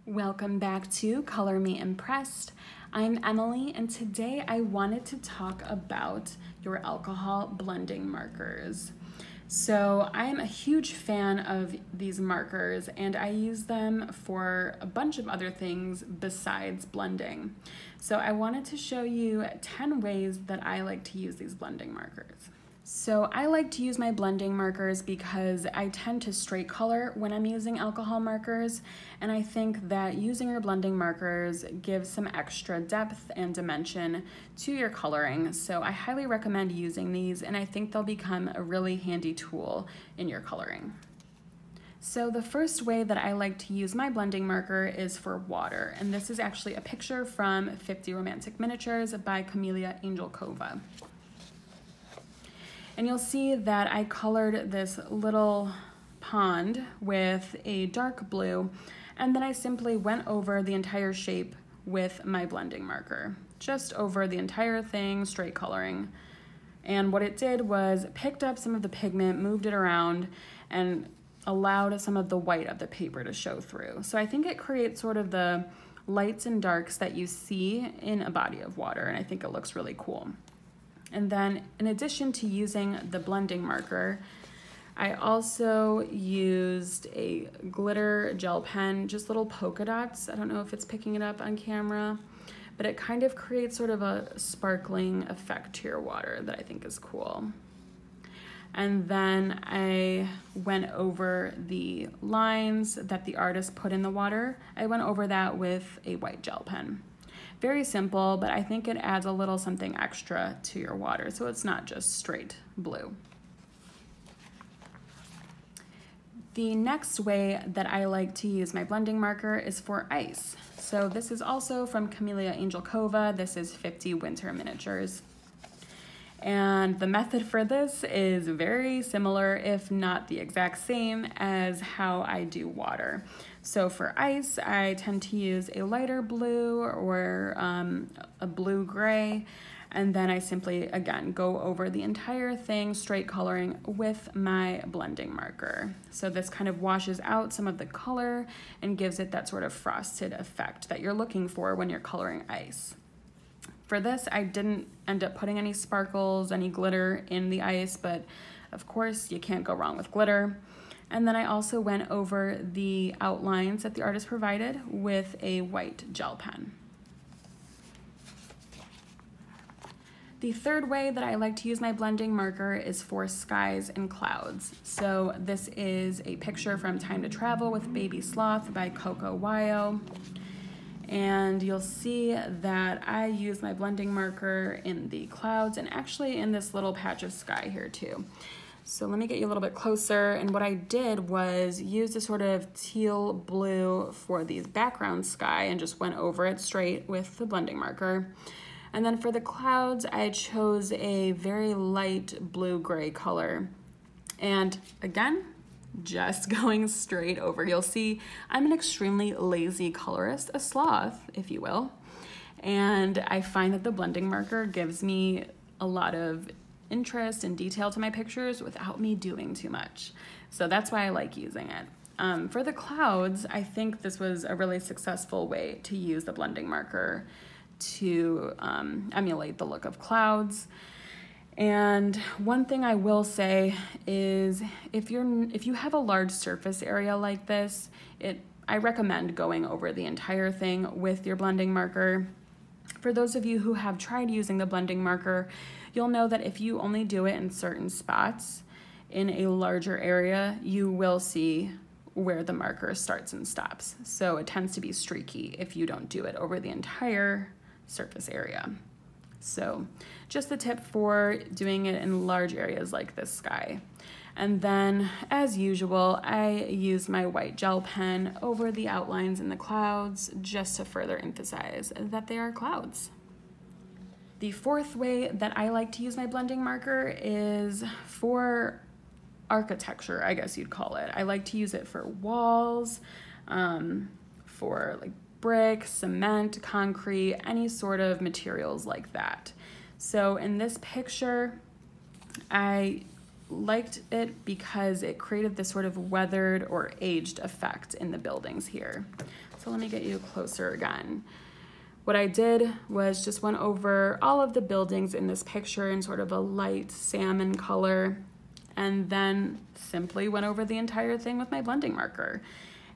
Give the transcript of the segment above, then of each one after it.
Welcome back to Color Me Impressed. I'm Emily, and today I wanted to talk about your alcohol blending markers. So I'm a huge fan of these markers, and I use them for a bunch of other things besides blending. So I wanted to show you 10 ways that I like to use these blending markers. So I like to use my blending markers because I tend to straight color when I'm using alcohol markers, and I think that using your blending markers gives some extra depth and dimension to your coloring. So I highly recommend using these, and I think they'll become a really handy tool in your coloring. So the first way that I like to use my blending marker is for water, and this is actually a picture from 50 Romantic Miniatures by Camellia Angelkova. And you'll see that I colored this little pond with a dark blue, and then I simply went over the entire shape with my blending marker, just over the entire thing, straight coloring. And what it did was picked up some of the pigment, moved it around, and allowed some of the white of the paper to show through. So I think it creates sort of the lights and darks that you see in a body of water, and I think it looks really cool. And then in addition to using the blending marker, I also used a glitter gel pen, just little polka dots. I don't know if it's picking it up on camera, but it kind of creates sort of a sparkling effect to your water that I think is cool. And then I went over the lines that the artist put in the water. I went over that with a white gel pen. Very simple, but I think it adds a little something extra to your water, so it's not just straight blue. The next way that I like to use my blending marker is for ice. So this is also from Camellia Angelkova. This is 50 Winter Miniatures. And the method for this is very similar, if not the exact same, as how I do water. So for ice, I tend to use a lighter blue or a blue-gray, and then I simply, again, go over the entire thing, straight coloring with my blending marker. So this kind of washes out some of the color and gives it that sort of frosted effect that you're looking for when you're coloring ice. For this, I didn't end up putting any sparkles, any glitter in the ice, but of course you can't go wrong with glitter. And then I also went over the outlines that the artist provided with a white gel pen. The third way that I like to use my blending marker is for skies and clouds. So this is a picture from Time to Travel with Baby Sloth by Coco Wyo. And you'll see that I use my blending marker in the clouds and actually in this little patch of sky here too. So let me get you a little bit closer, and what I did was use a sort of teal blue for the background sky and just went over it straight with the blending marker. And then for the clouds, I chose a very light blue-gray color. And again, just going straight over. You'll see I'm an extremely lazy colorist, a sloth, if you will. And I find that the blending marker gives me a lot of interest and detail to my pictures without me doing too much. So that's why I like using it. For the clouds, I think this was a really successful way to use the blending marker to emulate the look of clouds. And one thing I will say is if you have a large surface area like this, I recommend going over the entire thing with your blending marker. For those of you who have tried using the blending marker, you'll know that if you only do it in certain spots in a larger area, you will see where the marker starts and stops. So it tends to be streaky if you don't do it over the entire surface area. So just the tip for doing it in large areas like this sky. And then, as usual, I use my white gel pen over the outlines in the clouds just to further emphasize that they are clouds. The fourth way that I like to use my blending marker is for architecture, I guess you'd call it. I like to use it for walls, for like brick, cement, concrete, any sort of materials like that. So in this picture, I liked it because it created this sort of weathered or aged effect in the buildings here. So let me get you closer again. What I did was just went over all of the buildings in this picture in sort of a light salmon color, and then simply went over the entire thing with my blending marker.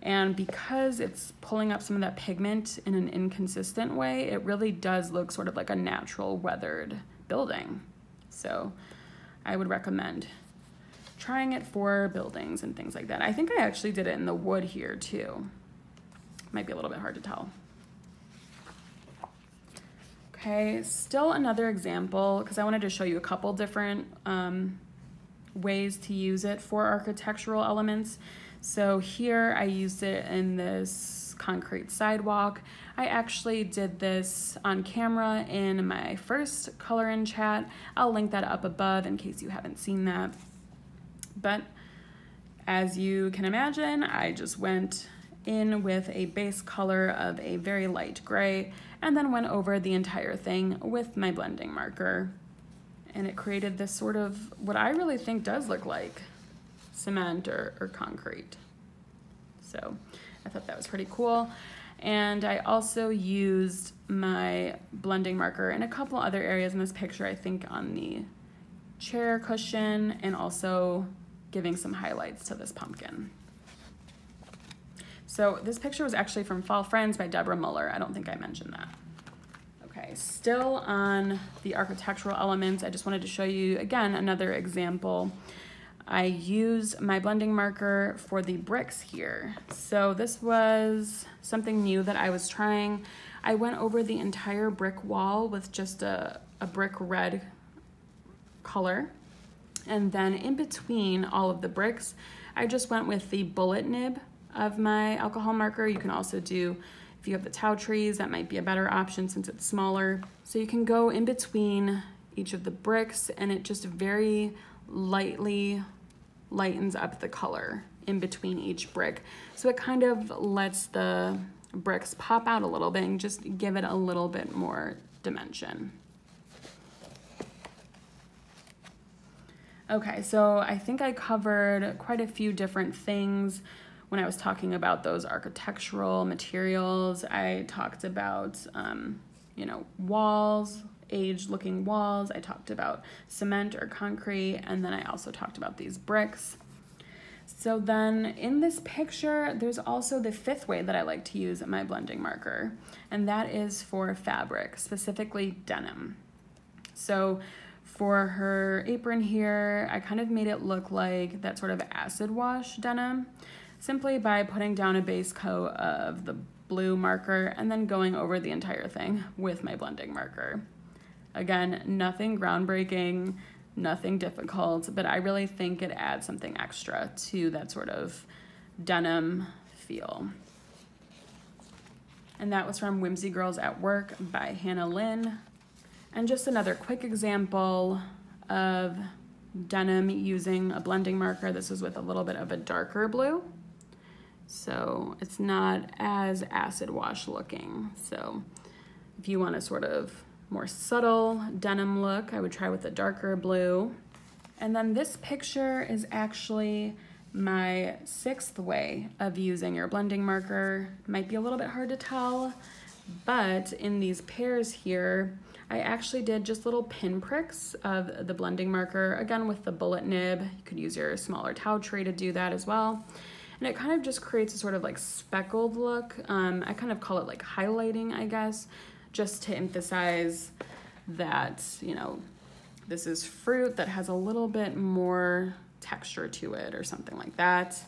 And because it's pulling up some of that pigment in an inconsistent way, it really does look sort of like a natural weathered building. So I would recommend trying it for buildings and things like that. I think I actually did it in the wood here too. Might be a little bit hard to tell. Okay, still another example, because I wanted to show you a couple different ways to use it for architectural elements. So here I used it in this concrete sidewalk. I actually did this on camera in my first color in chat. I'll link that up above in case you haven't seen that. But as you can imagine, I just went in with a base color of a very light gray and then went over the entire thing with my blending marker. And it created this sort of, what I really think does look like cement or concrete. So I thought that was pretty cool. And I also used my blending marker in a couple other areas in this picture, I think on the chair cushion and also giving some highlights to this pumpkin. So this picture was actually from Fall Friends by Deborah Muller. I don't think I mentioned that. Okay, still on the architectural elements, I just wanted to show you again another example. I used my blending marker for the bricks here. So this was something new that I was trying. I went over the entire brick wall with just a brick red color. And then in between all of the bricks, I just went with the bullet nib of my alcohol marker. You can also do, if you have the Tau trees, that might be a better option since it's smaller. So you can go in between each of the bricks and it just very lightly lightens up the color in between each brick. So it kind of lets the bricks pop out a little bit and just give it a little bit more dimension. Okay, so I think I covered quite a few different things when I was talking about those architectural materials. I talked about, you know, walls, aged looking walls. I talked about cement or concrete, and then I also talked about these bricks. So then in this picture, there's also the fifth way that I like to use my blending marker, and that is for fabric, specifically denim. So for her apron here, I kind of made it look like that sort of acid wash denim, simply by putting down a base coat of the blue marker and then going over the entire thing with my blending marker. Again, nothing groundbreaking, nothing difficult, but I really think it adds something extra to that sort of denim feel. And that was from Whimsy Girls at Work by Hannah Lynn. And just another quick example of denim using a blending marker. This is with a little bit of a darker blue. So it's not as acid wash looking. So if you want a sort of more subtle denim look, I would try with a darker blue. And then this picture is actually my sixth way of using your blending marker. Might be a little bit hard to tell, but in these pairs here, I actually did just little pin pricks of the blending marker, again with the bullet nib. You could use your smaller Tau tray to do that as well. And it kind of just creates a sort of like speckled look. I kind of call it like highlighting, I guess, just to emphasize that, you know, this is fruit that has a little bit more texture to it or something like that.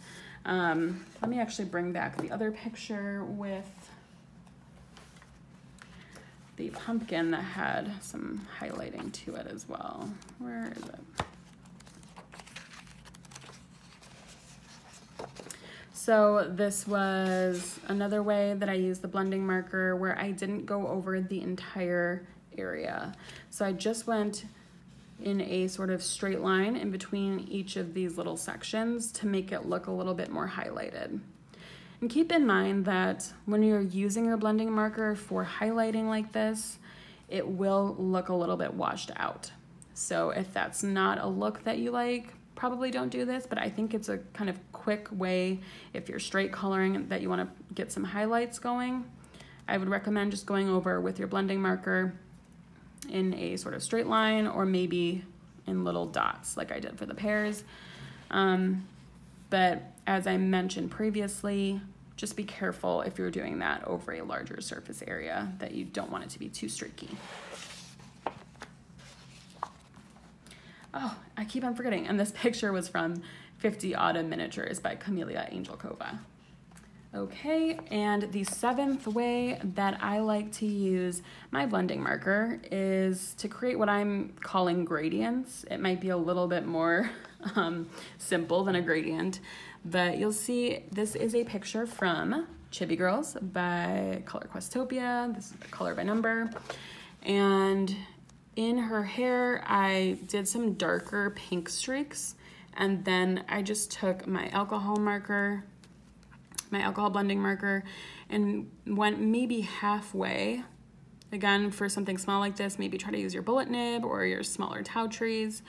Let me actually bring back the other picture with the pumpkin that had some highlighting to it as well. Where is it? So this was another way that I used the blending marker where I didn't go over the entire area. So I just went in a sort of straight line in between each of these little sections to make it look a little bit more highlighted. And keep in mind that when you're using your blending marker for highlighting like this, it will look a little bit washed out. So if that's not a look that you like, probably don't do this, but I think it's a kind of quick way if you're straight coloring that you want to get some highlights going. I would recommend just going over with your blending marker in a sort of straight line or maybe in little dots like I did for the pears. But as I mentioned previously, just be careful if you're doing that over a larger surface area that you don't want it to be too streaky. Oh, I keep on forgetting. And this picture was from 50 Autumn Miniatures by Camellia Angelkova. Okay, and the 7th way that I like to use my blending marker is to create what I'm calling gradients. It might be a little bit more simple than a gradient, but you'll see this is a picture from Chibi Girls by Color Questopia. This is the color by number. And in her hair, I did some darker pink streaks, and then I just took my alcohol blending marker, and went maybe halfway. Again, for something small like this, maybe try to use your bullet nib or your smaller tau trees.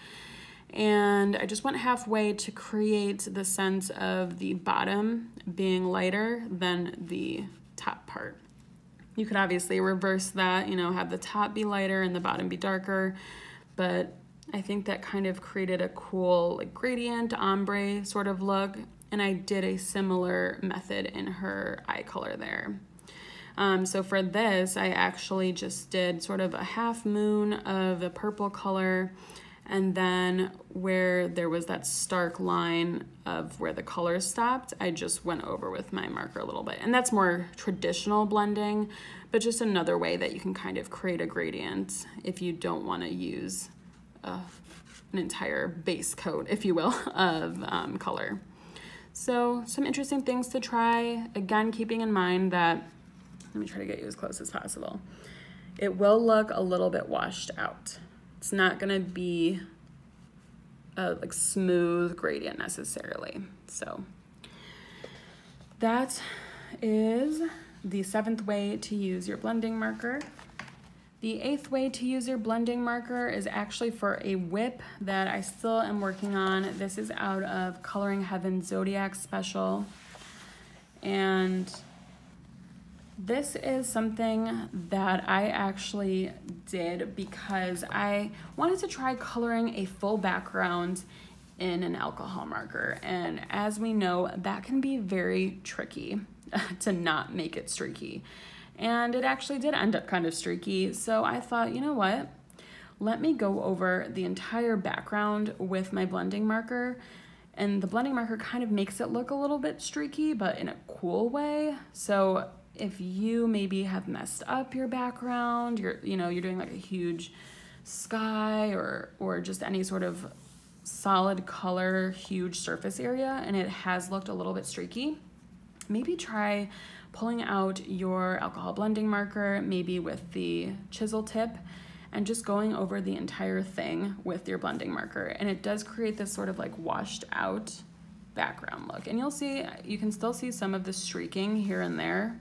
And I just went halfway to create the sense of the bottom being lighter than the top part. You could obviously reverse that, you know, have the top be lighter and the bottom be darker, but I think that kind of created a cool like gradient, ombre sort of look, and I did a similar method in her eye color there. So for this, I actually just did sort of a half moon of the purple color, and then where there was that stark line of where the color stopped, I just went over with my marker a little bit. And that's more traditional blending, but just another way that you can kind of create a gradient if you don't want to use an entire base coat, if you will, of color. So some interesting things to try. Again, keeping in mind that, let me try to get you as close as possible. It will look a little bit washed out. It's not gonna be a like smooth gradient necessarily. So that is the 7th way to use your blending marker. The 8th way to use your blending marker is actually for a whip that I still am working on. This is out of Coloring Heaven Zodiac Special. And this is something that I actually did because I wanted to try coloring a full background in an alcohol marker. And as we know, that can be very tricky to not make it streaky. And it actually did end up kind of streaky. So I thought, you know what? Let me go over the entire background with my blending marker. And the blending marker kind of makes it look a little bit streaky, but in a cool way. So if you maybe have messed up your background, you're doing like a huge sky or just any sort of solid color, huge surface area, and it has looked a little bit streaky, maybe try pulling out your alcohol blending marker, maybe with the chisel tip, and just going over the entire thing with your blending marker. And it does create this sort of like washed out background look. And you can still see some of the streaking here and there,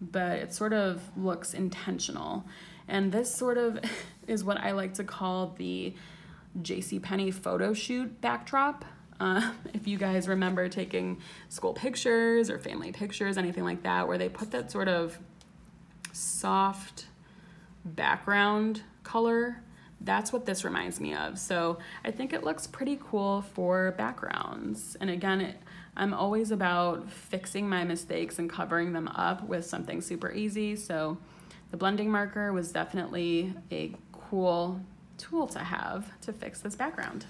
but it sort of looks intentional. And this sort of is what I like to call the JCPenney photo shoot backdrop. If you guys remember taking school pictures or family pictures, anything like that, where they put that sort of soft background color, that's what this reminds me of. So I think it looks pretty cool for backgrounds. And again, I'm always about fixing my mistakes and covering them up with something super easy. So the blending marker was definitely a cool tool to have to fix this background.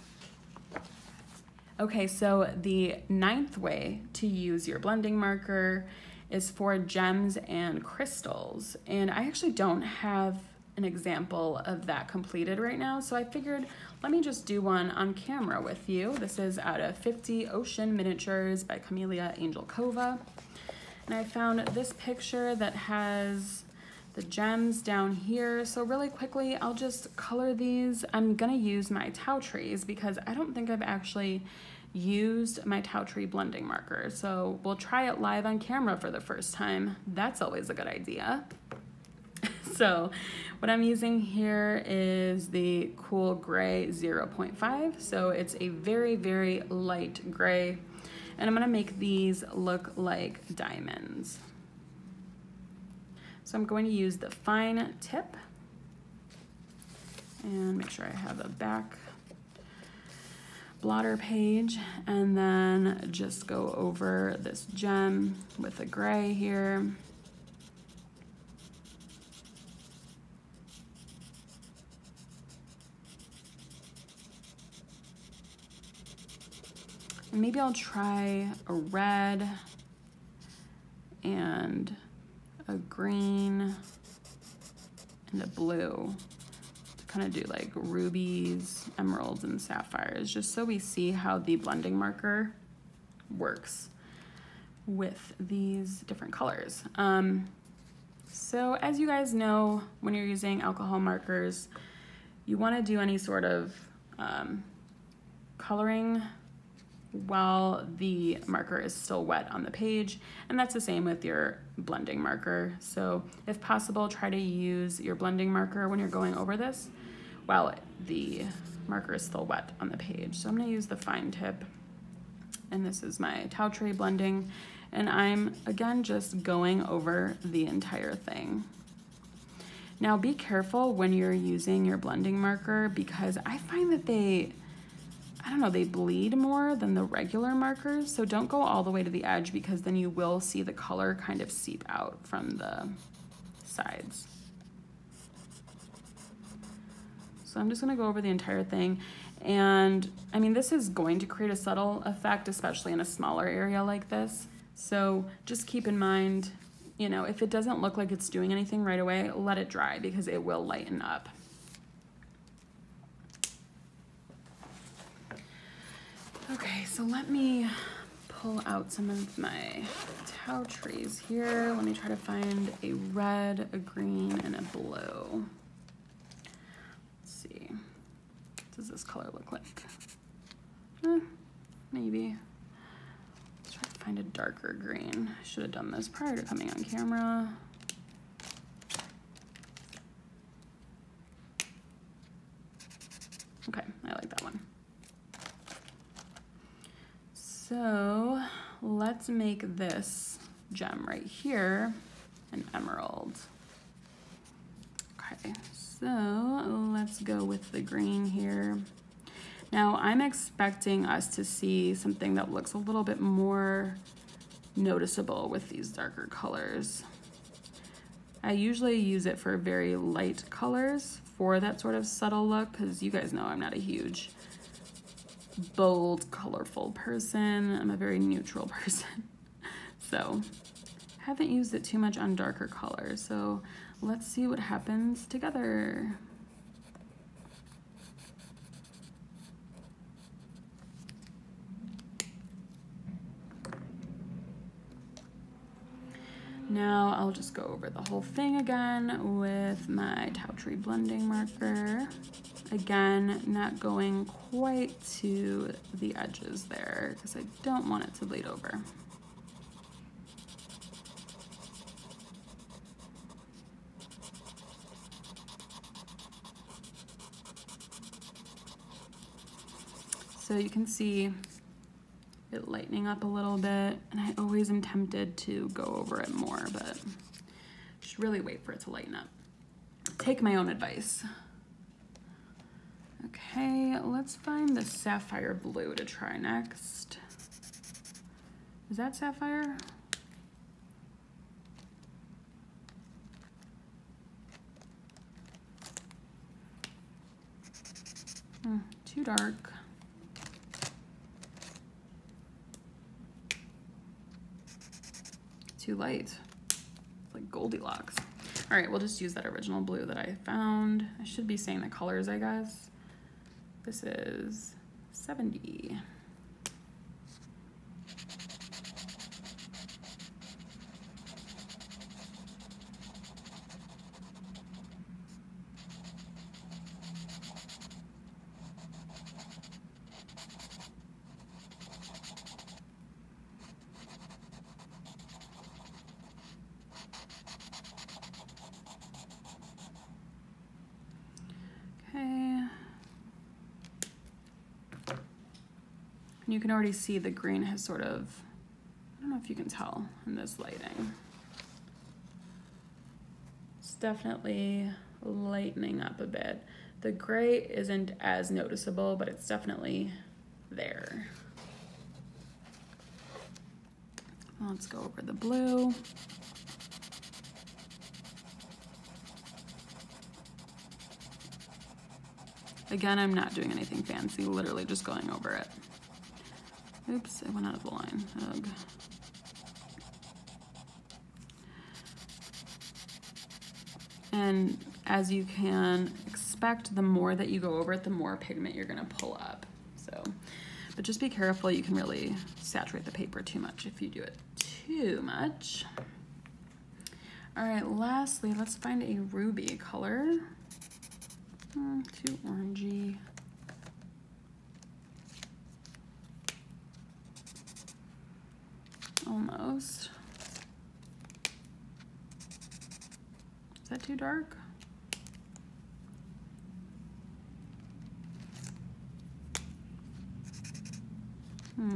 Okay, so the 9th way to use your blending marker is for gems and crystals. And I actually don't have an example of that completed right now, so I figured let me just do one on camera with you. This is out of 50 Ocean Miniatures by Camellia Angelkova. And I found this picture that has the gems down here. So really quickly, I'll just color these. I'm gonna use my tau trees because I don't think I've actually used my tau tree blending marker. So we'll try it live on camera for the first time. That's always a good idea. So what I'm using here is the Cool Gray 0.5. So it's a very, very light gray. And I'm gonna make these look like diamonds. So I'm going to use the fine tip and make sure I have a back blotter page, and then just go over this gem with the gray here. And maybe I'll try a red and a green and a blue. Kind of do like rubies, emeralds, and sapphires, just so we see how the blending marker works with these different colors. So as you guys know, when you're using alcohol markers, you want to do any sort of coloring while the marker is still wet on the page, and that's the same with your blending marker. So if possible, try to use your blending marker when you're going over this while the marker is still wet on the page. So I'm gonna use the fine tip, and this is my tau tray blending, and I'm again just going over the entire thing. Now be careful when you're using your blending marker, because I find that they bleed more than the regular markers. So don't go all the way to the edge, because then you will see the color kind of seep out from the sides. So I'm just gonna go over the entire thing. And I mean, this is going to create a subtle effect, especially in a smaller area like this. So just keep in mind, you know, if it doesn't look like it's doing anything right away, let it dry, because it will lighten up. Okay, so let me pull out some of my tau trays here. Let me try to find a red, a green, and a blue. Let's see. What does this color look like? Maybe. Let's try to find a darker green. I should have done this prior to coming on camera. Okay, I like that one. So let's make this gem right here an emerald. Okay, so let's go with the green here. Now I'm expecting us to see something that looks a little bit more noticeable with these darker colors. I usually use it for very light colors for that sort of subtle look, because you guys know I'm not a huge bold, colorful person. I'm a very neutral person. So haven't used it too much on darker colors. So let's see what happens together. Now I'll just go over the whole thing again with my tau tree blending marker. Again, not going quite to the edges there, because I don't want it to bleed over. So you can see it lightening up a little bit, and I always am tempted to go over it more, but just really wait for it to lighten up. Take my own advice. Okay, let's find the sapphire blue to try next. Is that sapphire? Too dark. Too light. It's like Goldilocks. All right, we'll just use that original blue that I found. I should be saying the colors, I guess. This is 70. And you can already see the green has sort of, I don't know if you can tell in this lighting. It's definitely lightening up a bit. The gray isn't as noticeable, but it's definitely there. Let's go over the blue. Again, I'm not doing anything fancy, literally just going over it. Oops, I went out of the line. Ugh. And as you can expect, the more that you go over it, the more pigment you're gonna pull up. So, but just be careful, you can really saturate the paper too much if you do it too much. All right, lastly, let's find a ruby color. Too orangey. Almost. Is that too dark? Let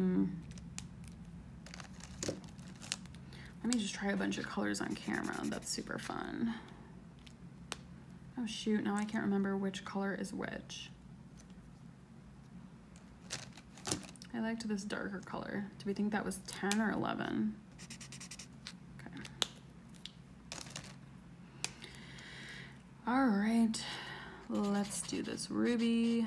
me just try a bunch of colors on camera. That's super fun. Oh shoot, now I can't remember which color is which. I liked this darker color. Do we think that was 10 or 11? Okay. All right, let's do this ruby.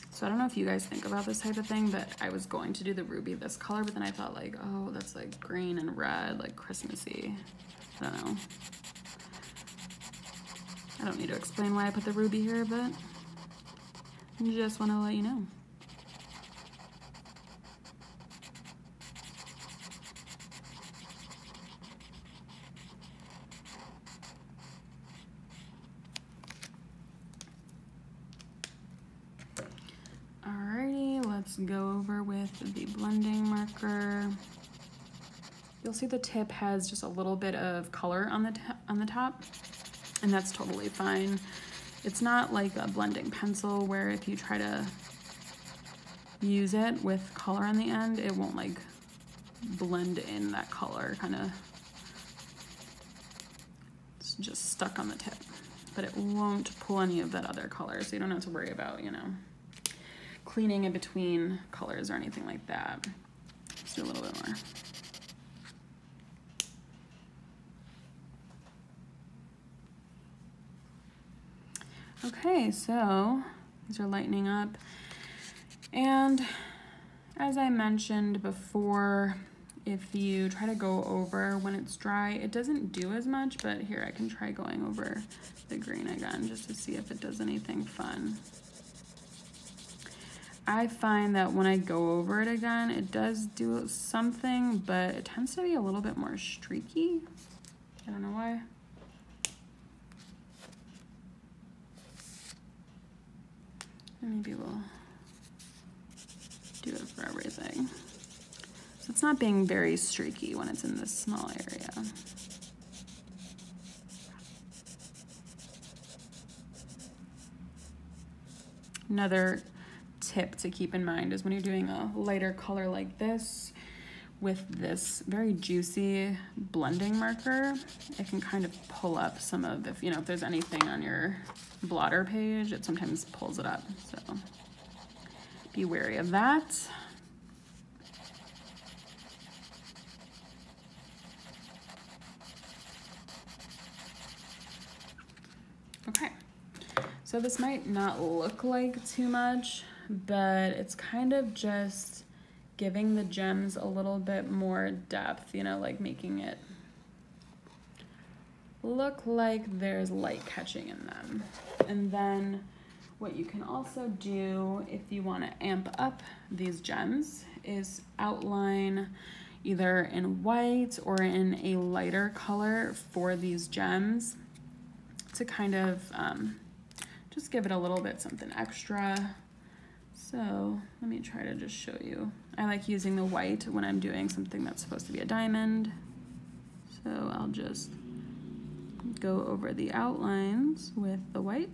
So I don't know if you guys think about this type of thing, but I was going to do the ruby this color, but then I thought like, oh, that's like green and red, like Christmassy. I don't know. I don't need to explain why I put the ruby here, but I just want to let you know. Let's go over with the blending marker. You'll see the tip has just a little bit of color on the top, and that's totally fine. It's not like a blending pencil where if you try to use it with color on the end, it won't like blend in that color, kind of it's just stuck on the tip, but it won't pull any of that other color, so you don't have to worry about, you know, cleaning in between colors or anything like that. Let's do a little bit more. Okay, so these are lightening up. And as I mentioned before, if you try to go over when it's dry, it doesn't do as much, but here I can try going over the green again just to see if it does anything fun. I find that when I go over it again, it does do something, but it tends to be a little bit more streaky. I don't know why. And maybe we'll do it for everything. So it's not being very streaky when it's in this small area. Another tip to keep in mind is when you're doing a lighter color like this with this very juicy blending marker, it can kind of pull up some of, if you know, if there's anything on your blotter page, it sometimes pulls it up, so be wary of that. Okay, so this might not look like too much, but it's kind of just giving the gems a little bit more depth, you know, like making it look like there's light catching in them. And then what you can also do if you want to amp up these gems is outline either in white or in a lighter color for these gems to kind of just give it a little bit something extra. So let me try to just show you. I like using the white when I'm doing something that's supposed to be a diamond. So I'll just go over the outlines with the white.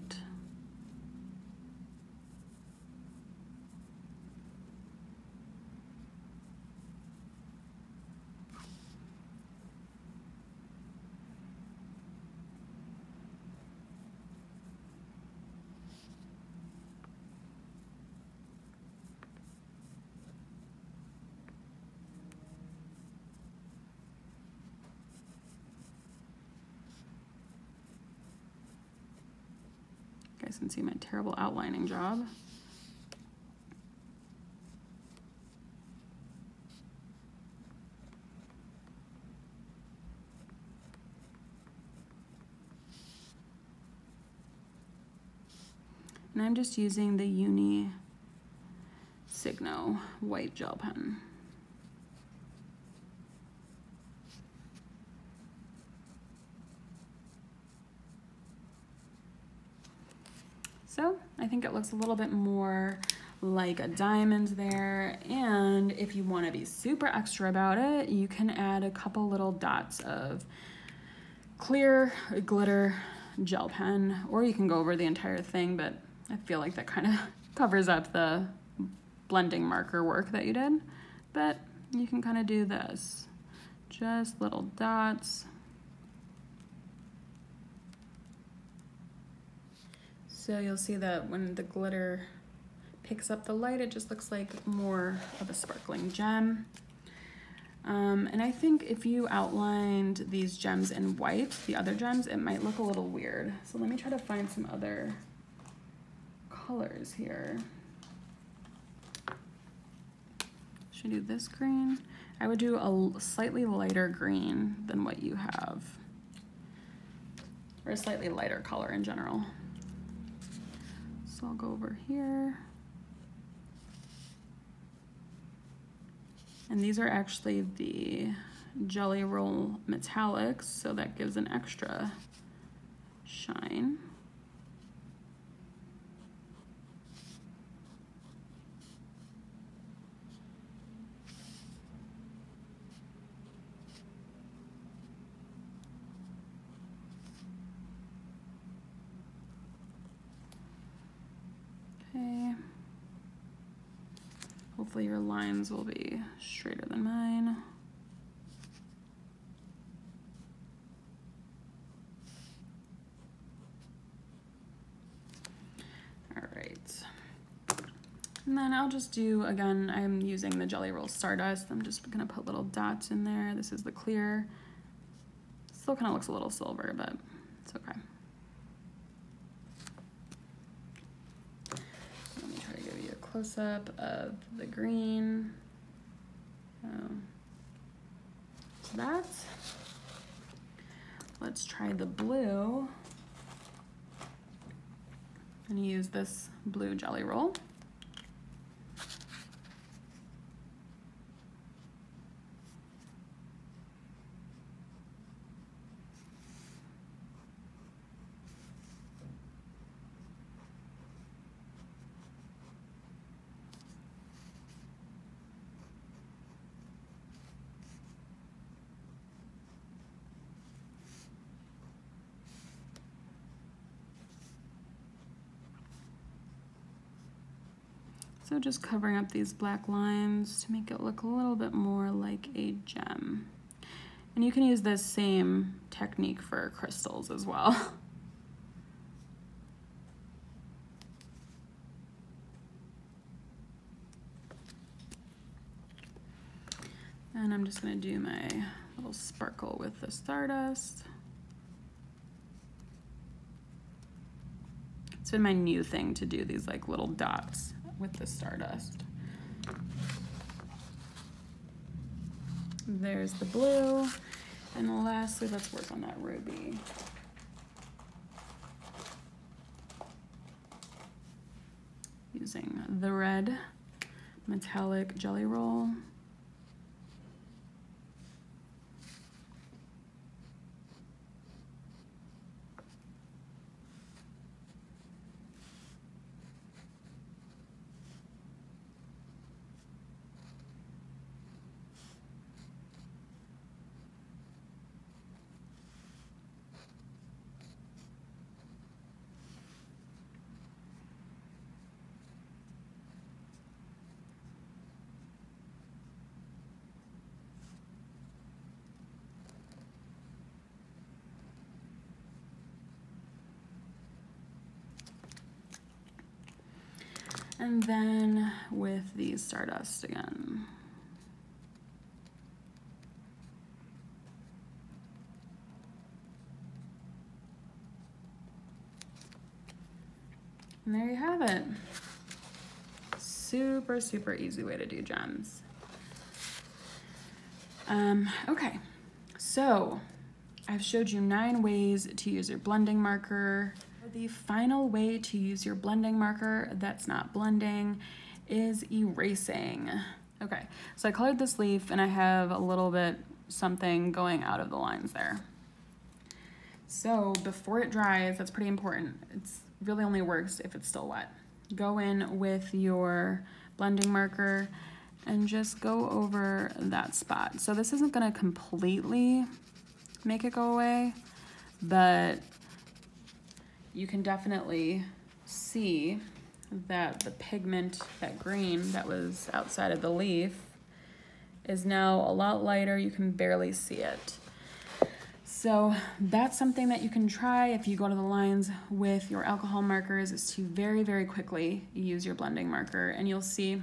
You guys can see my terrible outlining job. And I'm just using the Uni Signo white gel pen. So I think it looks a little bit more like a diamond there. And if you want to be super extra about it, you can add a couple little dots of clear glitter gel pen, or you can go over the entire thing, but I feel like that kind of covers up the blending marker work that you did. But you can kind of do this, just little dots. So you'll see that when the glitter picks up the light, it just looks like more of a sparkling gem. And I think if you outlined these gems in white, the other gems, it might look a little weird. So let me try to find some other colors here. Should I do this green? I would do a slightly lighter green than what you have, or a slightly lighter color in general. So I'll go over here. And these are actually the Jelly Roll Metallics, so that gives an extra shine. Okay. Hopefully your lines will be straighter than mine. All right. And then I'll just do, again, I'm using the Jelly Roll Stardust. I'm just gonna put little dots in there. This is the clear. Still kind of looks a little silver, but it's okay. Let me try to give you a close-up of the green. So that. Let's try the blue. I'm gonna use this blue Jelly Roll. So just covering up these black lines to make it look a little bit more like a gem. And you can use this same technique for crystals as well. And I'm just gonna do my little sparkle with the Stardust. It's been my new thing to do these like little dots with the Stardust. There's the blue. And lastly, let's work on that ruby. Using the red metallic Jelly Roll. And then with the Stardust again. And there you have it. Super, super easy way to do gems. Okay, so I've showed you 9 ways to use your blending marker. The final way to use your blending marker that's not blending is erasing. Okay, so I colored this leaf and I have a little bit something going out of the lines there. So before it dries, that's pretty important. It's really only works if it's still wet. Go in with your blending marker and just go over that spot. So this isn't gonna completely make it go away, but you can definitely see that the pigment, that green that was outside of the leaf, is now a lot lighter. You can barely see it. So that's something that you can try if you go to the lines with your alcohol markers, is to very, very quickly use your blending marker, and you'll see.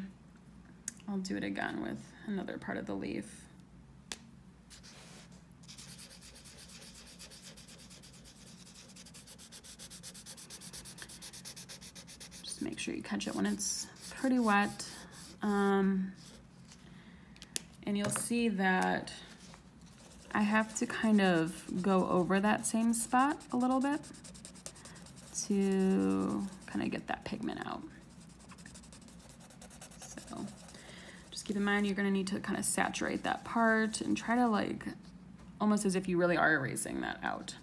I'll do it again with another part of the leaf. Just make sure you catch it when it's pretty wet. And you'll see that I have to kind of go over that same spot a little bit to kind of get that pigment out. So just keep in mind, you're gonna need to kind of saturate that part and try to, like, almost as if you really are erasing that out.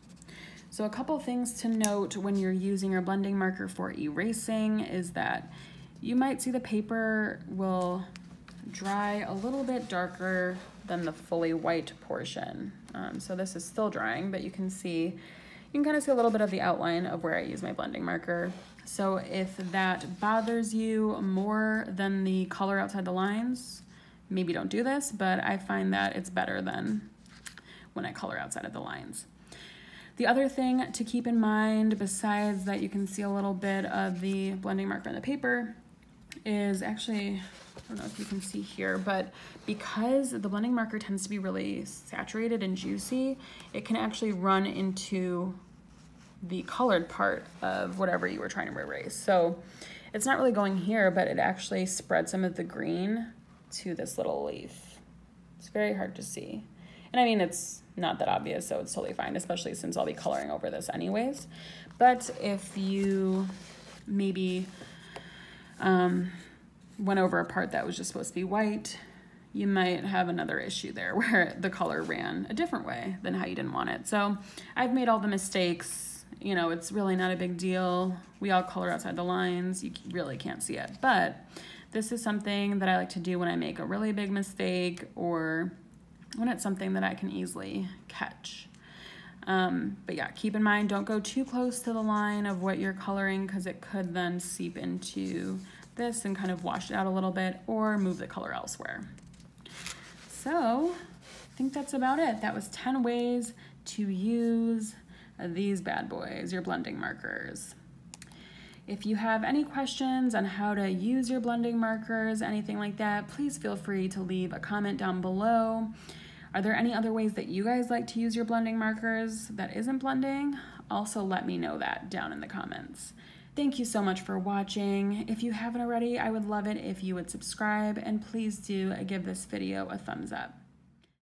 So a couple things to note when you're using your blending marker for erasing is that you might see the paper will dry a little bit darker than the fully white portion. So this is still drying, but you can kind of see a little bit of the outline of where I use my blending marker. So if that bothers you more than the color outside the lines, maybe don't do this, but I find that it's better than when I color outside of the lines. The other thing to keep in mind, besides that you can see a little bit of the blending marker on the paper, is actually, I don't know if you can see here, but because the blending marker tends to be really saturated and juicy, it can actually run into the colored part of whatever you were trying to erase. So it's not really going here, but it actually spread some of the green to this little leaf. It's very hard to see. And I mean, it's not that obvious, so it's totally fine, especially since I'll be coloring over this anyways. But if you maybe went over a part that was just supposed to be white, you might have another issue there where the color ran a different way than how you didn't want it. So I've made all the mistakes. You know, it's really not a big deal. We all color outside the lines. You really can't see it. But this is something that I like to do when I make a really big mistake or when it's something that I can easily catch. But yeah, keep in mind, don't go too close to the line of what you're coloring, because it could then seep into this and kind of wash it out a little bit or move the color elsewhere. So I think that's about it. That was 10 ways to use these bad boys, your blending markers. If you have any questions on how to use your blending markers, anything like that, please feel free to leave a comment down below. Are there any other ways that you guys like to use your blending markers that isn't blending? Also let me know that down in the comments. Thank you so much for watching. If you haven't already, I would love it if you would subscribe, and please do give this video a thumbs up.